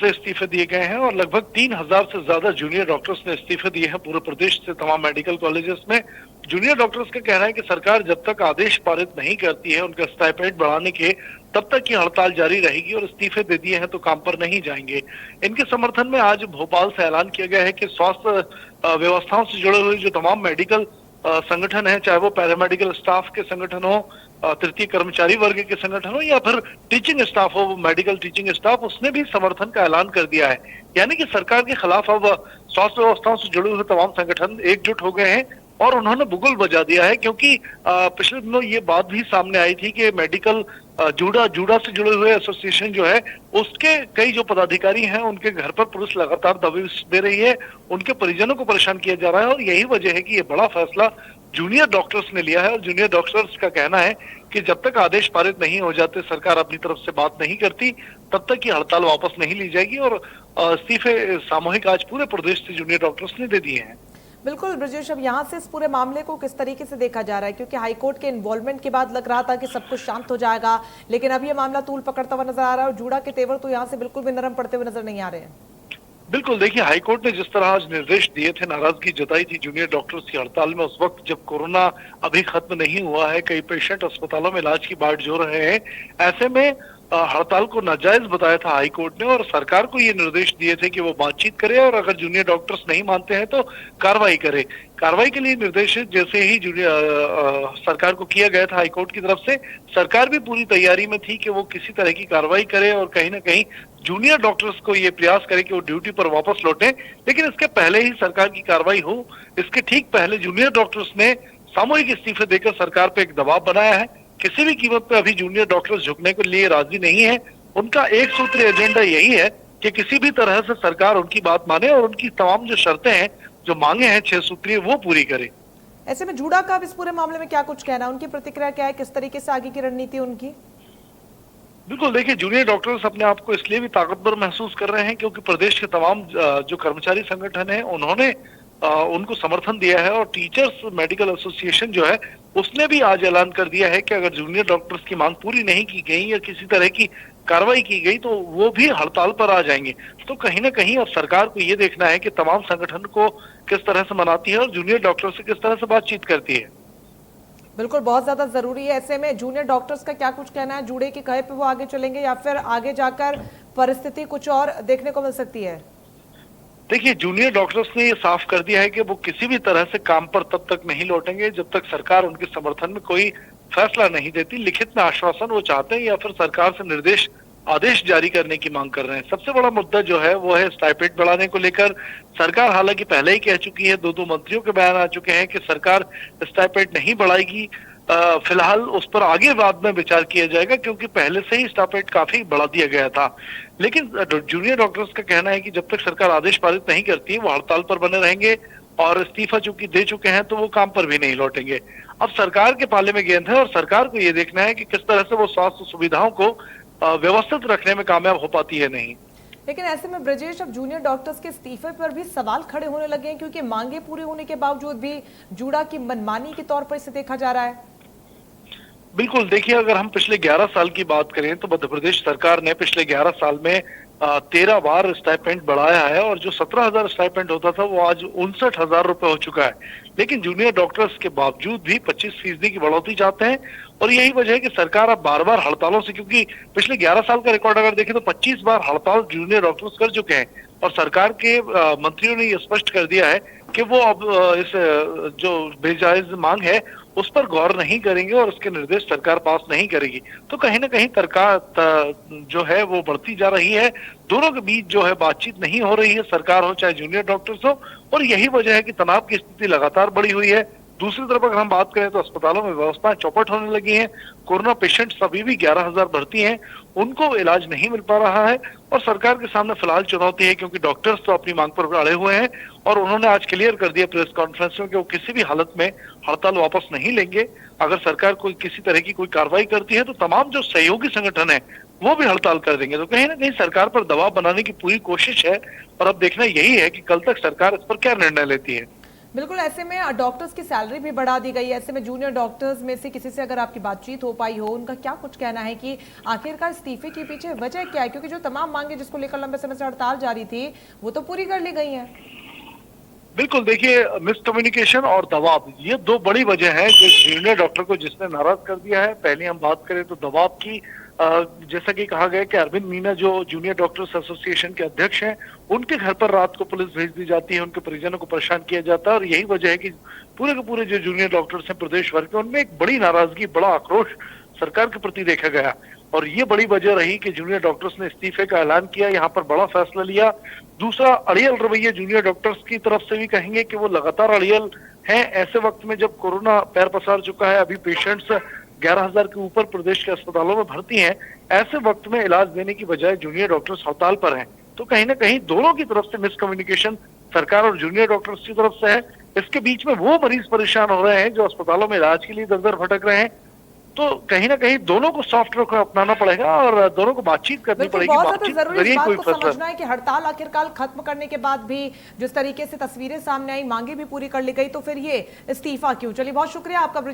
से इस्तीफे दिए गए हैं और लगभग 3,000 से ज्यादा जूनियर डॉक्टर्स ने इस्तीफे दिए हैं पूरे प्रदेश से तमाम मेडिकल कॉलेजेस में। जूनियर डॉक्टर्स का कहना है कि सरकार जब तक आदेश पारित नहीं करती है उनका स्टाइपेंड बढ़ाने के, तब तक ये हड़ताल जारी रहेगी और इस्तीफे दे दिए हैं तो काम पर नहीं जाएंगे। इनके समर्थन में आज भोपाल से ऐलान किया गया है कि स्वास्थ्य व्यवस्थाओं से जुड़े हुए जो तमाम मेडिकल संगठन है, चाहे वो पैरामेडिकल स्टाफ के संगठन हो, तृतीय कर्मचारी वर्ग के संगठन हो या फिर टीचिंग स्टाफ हो, मेडिकल टीचिंग स्टाफ, उसने भी समर्थन का ऐलान कर दिया है। यानी कि सरकार के खिलाफ अब स्वास्थ्य व्यवस्थाओं से जुड़े हुए तमाम संगठन एकजुट हो गए हैं और उन्होंने बुगुल बजा दिया है, क्योंकि पिछले दिनों ये बात भी सामने आई थी कि मेडिकल जूडा से जुड़े हुए एसोसिएशन जो है उसके कई जो पदाधिकारी हैं उनके घर पर पुलिस लगातार दबिश दे रही है, उनके परिजनों को परेशान किया जा रहा है और यही वजह है कि ये बड़ा फैसला जूनियर डॉक्टर्स ने लिया है। और जूनियर डॉक्टर्स का कहना है कि जब तक आदेश पारित नहीं हो जाते, सरकार अपनी तरफ से बात नहीं करती, तब तक ये हड़ताल वापस नहीं ली जाएगी। और इस्तीफे सामूहिक आज पूरे प्रदेश से जूनियर डॉक्टर्स ने दे दिए हैं। बिल्कुल ब्रजेश, अब यहाँ से इस पूरे मामले को किस तरीके से देखा जा रहा है, क्योंकि हाईकोर्ट के इन्वॉल्वमेंट के बाद लग रहा था कि सब कुछ शांत हो जाएगा, लेकिन अब ये मामला तूल पकड़ता हुआ नजर आ रहा है और जूडा के तेवर तो यहाँ से बिल्कुल भी नरम पड़ते हुए नजर नहीं आ रहे हैं। बिल्कुल, देखिए हाईकोर्ट ने जिस तरह आज निर्देश दिए थे, नाराजगी जताई थी जूनियर डॉक्टर्स की हड़ताल में, उस वक्त जब कोरोना अभी खत्म नहीं हुआ है, कई पेशेंट अस्पतालों में इलाज की बाट जोड़ रहे हैं, ऐसे में हड़ताल को नाजायज बताया था हाईकोर्ट ने और सरकार को ये निर्देश दिए थे कि वो बातचीत करे और अगर जूनियर डॉक्टर्स नहीं मानते हैं तो कार्रवाई करे। कार्रवाई के लिए निर्देश जैसे ही सरकार को किया गया था हाईकोर्ट की तरफ से, सरकार भी पूरी तैयारी में थी कि वो किसी तरह की कार्रवाई करे और कहीं ना कहीं जूनियर डॉक्टर्स को ये प्रयास करे कि वो ड्यूटी पर वापस लौटे। लेकिन इसके पहले ही सरकार की कार्रवाई हो, इसके ठीक पहले जूनियर डॉक्टर्स ने सामूहिक इस्तीफे देकर सरकार पे एक दबाव बनाया है। किसी भी कीमत पे अभी जूनियर डॉक्टर्स झुकने के लिए राजी नहीं है। उनका एक सूत्रीय एजेंडा यही है कि किसी भी तरह से सरकार उनकी बात माने और उनकी तमाम जो शर्तें हैं, जो मांगे हैं 6 सूत्रीय, वो पूरी करे। ऐसे में जूडा का इस पूरे मामले में क्या कुछ कहना है, उनकी प्रतिक्रिया क्या है, किस तरीके से आगे की रणनीति उनकी? बिल्कुल, देखिए जूनियर डॉक्टर्स अपने आप को इसलिए भी ताकतवर महसूस कर रहे हैं क्योंकि प्रदेश के तमाम जो कर्मचारी संगठन है उन्होंने उनको समर्थन दिया है और टीचर्स मेडिकल एसोसिएशन जो है उसने भी आज ऐलान कर दिया है कि अगर जूनियर डॉक्टर्स की मांग पूरी नहीं की गई या किसी तरह की कार्रवाई की गई तो वो भी हड़ताल पर आ जाएंगे। तो कहीं ना कहीं अब सरकार को ये देखना है कि तमाम संगठन को किस तरह से मनाती है और जूनियर डॉक्टर से किस तरह से बातचीत करती है। बिल्कुल, बहुत ज्यादा जरूरी है। ऐसे में जूनियर डॉक्टर्स का क्या कुछ कहना है, जूडे के कहे पे वो आगे चलेंगे या फिर आगे जाकर परिस्थिति कुछ और देखने को मिल सकती है? देखिए जूनियर डॉक्टर्स ने ये साफ कर दिया है कि वो किसी भी तरह से काम पर तब तक नहीं लौटेंगे जब तक सरकार उनके समर्थन में कोई फैसला नहीं देती। लिखित में आश्वासन वो चाहते हैं या फिर सरकार से आदेश जारी करने की मांग कर रहे हैं। सबसे बड़ा मुद्दा जो है वो है स्टाइपेंड बढ़ाने को लेकर। सरकार हालांकि पहले ही कह चुकी है, दो मंत्रियों के बयान आ चुके हैं कि सरकार स्टाइपेंड नहीं बढ़ाएगी। फिलहाल उस पर आगे बाद में विचार किया जाएगा क्योंकि पहले से ही स्टाइपेंड काफी बढ़ा दिया गया था। लेकिन जूनियर डॉक्टर्स का कहना है कि जब तक सरकार आदेश पारित नहीं करती वो हड़ताल पर बने रहेंगे और इस्तीफा चूंकि दे चुके हैं तो वो काम पर भी नहीं लौटेंगे। अब सरकार के पाले में गेंद है और सरकार को ये देखना है कि किस तरह से वो स्वास्थ्य सुविधाओं को व्यवस्थित रखने में कामयाब हो पाती है नहीं। लेकिन ऐसे में ब्रजेश, अब जूनियर डॉक्टर्स के इस्तीफे पर भी सवाल खड़े होने लगे हैं क्योंकि मांगे पूरी होने के बावजूद भी जूडा की मनमानी के तौर पर इसे देखा जा रहा है। बिल्कुल, देखिए अगर हम पिछले 11 साल की बात करें तो मध्य प्रदेश सरकार ने पिछले 11 साल में 13 बार स्टाइपेंड बढ़ाया है और जो 17,000 स्टाइपेंड होता था वो आज 59,000 रुपए हो चुका है। लेकिन जूनियर डॉक्टर्स के बावजूद भी 25% की बढ़ोतरी चाहते हैं और यही वजह है कि सरकार अब बार बार हड़तालों से, क्योंकि पिछले 11 साल का रिकॉर्ड अगर देखें तो 25 बार हड़ताल जूनियर डॉक्टर्स कर चुके हैं और सरकार के मंत्रियों ने ये स्पष्ट कर दिया है कि वो अब इस जो बेजायज मांग है उस पर गौर नहीं करेंगे और उसके निर्देश सरकार पास नहीं करेगी। तो कहीं ना कहीं जो है वो बढ़ती जा रही है। दोनों के बीच जो है बातचीत नहीं हो रही है, सरकार हो चाहे जूनियर डॉक्टर्स हो, और यही वजह है कि तनाव की स्थिति लगातार बढ़ी हुई है। दूसरी तरफ अगर हम बात करें तो अस्पतालों में व्यवस्थाएं चौपट होने लगी हैं। कोरोना पेशेंट्स अभी भी 11,000 भर्ती हैं, उनको इलाज नहीं मिल पा रहा है और सरकार के सामने फिलहाल चुनौती है क्योंकि डॉक्टर्स तो अपनी मांग पर अड़े हुए हैं और उन्होंने आज क्लियर कर दिया प्रेस कॉन्फ्रेंस में कि वो किसी भी हालत में हड़ताल वापस नहीं लेंगे। अगर सरकार कोई किसी तरह की कोई कार्रवाई करती है तो तमाम जो सहयोगी संगठन है वो भी हड़ताल कर देंगे। तो कहीं ना कहीं सरकार पर दबाव बनाने की पूरी कोशिश है और अब देखना यही है कि कल तक सरकार इस पर क्या निर्णय लेती है। बिल्कुल, ऐसे में डॉक्टर्स की सैलरी भी बढ़ा दी गई है। ऐसे में जूनियर डॉक्टर्स में से किसी से अगर आपकी बातचीत हो पाई हो, उनका क्या कुछ कहना है कि आखिरकार इस्तीफे के पीछे वजह क्या है? क्योंकि जो तमाम मांगे जिसको लेकर लंबे समय से हड़ताल जारी थी, वो तो पूरी कर ली गई हैं। बिल्कुल, देखिए मिसकम्युनिकेशन और दबाव, ये दो बड़ी वजह है जो जूनियर डॉक्टर को जिसने नाराज कर दिया है। पहले हम बात करें तो दबाव की, जैसा कि कहा गया कि अरविंद मीना जो जूनियर डॉक्टर्स एसोसिएशन के अध्यक्ष हैं, उनके घर पर रात को पुलिस भेज दी जाती है, उनके परिजनों को परेशान किया जाता है, और यही वजह है कि पूरे के पूरे जो जूनियर डॉक्टर्स हैं प्रदेश भर के, उनमें एक बड़ी नाराजगी, बड़ा आक्रोश सरकार के प्रति देखा गया। और ये बड़ी वजह रही कि जूनियर डॉक्टर्स ने इस्तीफे का ऐलान किया, यहाँ पर बड़ा फैसला लिया। दूसरा, अड़ियल रवैया जूनियर डॉक्टर्स की तरफ से भी कहेंगे कि वो लगातार अड़ियल हैं। ऐसे वक्त में जब कोरोना पैर पसार चुका है, अभी पेशेंट्स 11,000 के ऊपर प्रदेश के अस्पतालों में भर्ती हैं, ऐसे वक्त में इलाज देने की बजाय जूनियर डॉक्टर्स हड़ताल पर हैं। तो कहीं ना कहीं दोनों की तरफ से मिसकम्युनिकेशन सरकार और जूनियर डॉक्टर्स की तरफ से है। इसके बीच में वो मरीज परेशान हो रहे हैं जो अस्पतालों में इलाज के लिए दर दर भटक रहे हैं। तो कहीं ना कहीं दोनों को सॉफ्ट रुख अपनाना पड़ेगा और दोनों को बातचीत करनी बिल्कुल, पड़ेगी। बहुत ज्यादा बातचीत जरूरी जरिए इस बात कोई को फैसला। समझना है कि हड़ताल आखिरकार खत्म करने के बाद भी जिस तरीके से तस्वीरें सामने आई, मांगे भी पूरी कर ली गई, तो फिर ये इस्तीफा क्यों? चलिए, बहुत शुक्रिया आपका।